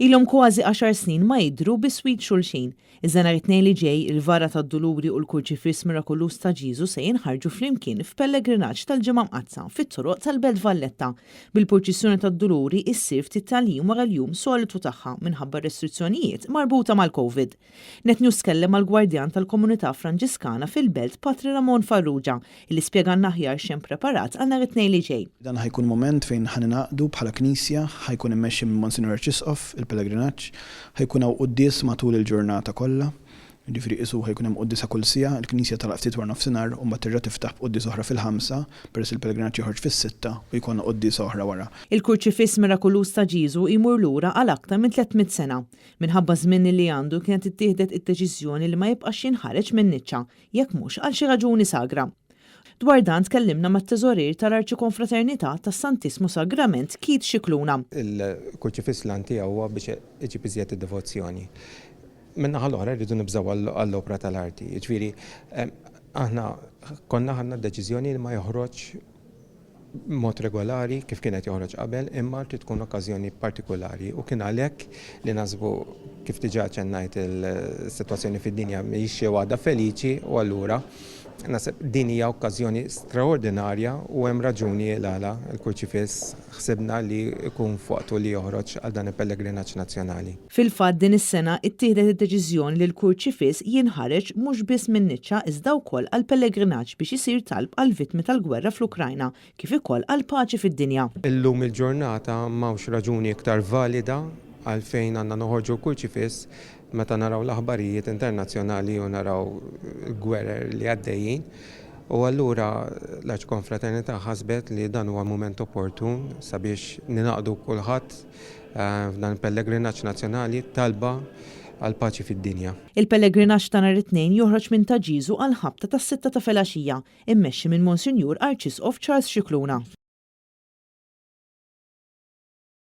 Ilhom kważi 10 snin ma jidhru biswit xulxin. Iżda nhar it-tnejn li ġej il-vara tad-Duluri u l-Kurċifiss Mirakulus ta' Ġisu se jinħarġu flimkien f'pellegrinaġġ tal-Ġimgħa Mqazza fit-toroq tal-Belt Valletta. Bil-purċissjoni tad-Duluri issir ftit tal-jiem wara l-jum solitu tagħha minħabba restrizzjonijiet marbuta mal-COVID. Net News tkellem mal-Gwardjan tal-Komunità Franġiskana fil-Belt Patri Ramon Farrugia li spjegalna aħjar x'hemm preparat għal nhar it-tnejn li ġej. Dan ħajkun moment fejn ħaninaqdu bħala Knisja, ħajkun immexxi minn Monsignor Arċisqof il-pellegrinaġġ, ħajkun hawn qudies matul il-ġurnata kollha. Jiġifieri qisu ħajkun hemm qudies kull il-Knisja talaq ftit wara nofsinhar u mbagħad terġa' tiftaħ qudies oħra fil-5 peress il-pellegrinaġġ joħorġ fis-6 u jkollna qudies oħra wara. Il-Kurċifiss Mirakulus ta' Ġisu jmur lura għal aktar minn 300 sena. Minħabba żmien li għandu kienet ittieħdet id-deċiżjoni li ma jibqax jinħareġ minn Niċċa jekk mhux għal xi raġuni sagra. Dwar dan tkellimna mat-teżorier tal-Arċikonfraternità tas-Santissimu Sagrament Kit Xikluna. Il-Kurċifiss lan tiegħu huwa biex iġib iżjed id-devozzjoni. Min-naħa l-oħra rridu nibżgħu għall-opra tal-arti. Jiġifieri aħna konna ħadna d-deċiżjoni li ma joħroġ mod regolari kif kienet joħroġ qabel, imma trid tkun okkażjoni partikolari u kien għalhekk li nażbu kif diġà ċennajt il-sitwazzjoni fid-dinja mhijiex xi waħda feliċi u allura nasib din hija okkażjoni straordinarja u hemm raġuni għala il-Kurċifiss ħsibna li jkun fuqtu li joħroġ għal dan il-pellegrinaġġ nazzjonali. Fil-fatt din is-sena ittieħdet id-deċiżjoni li l-Kurċifiss jinħareġ mhux biss minn Niċċa iżda wkoll għal pellegrinaġġ biex isir talb għal vittmi tal-gwerra fl-Ukrajna kif ukoll għal paċi fid-dinja. Illum il-ġurnata m'hawnx raġuni iktar valida għalfejn għandna noħorġu l-Kurċifiss meta naraw l-aħbarijiet internazzjonali u naraw gwerer li għaddejjin. U allura l-Arċikonfraternità ħasbet li dan huwa mument opportun sabiex ninaqdu kulħadd f'dan il-pellegrinaġġ nazzjonali talba għal paċi fid-dinja. Il-pellegrinaġġ ta' nhar it-tnejn joħroġ minn ta' Ġisu għal ħabta tas-6 ta' filgħaxija, immexxi minn Monsinjur Arċisqof Charles Xikluna.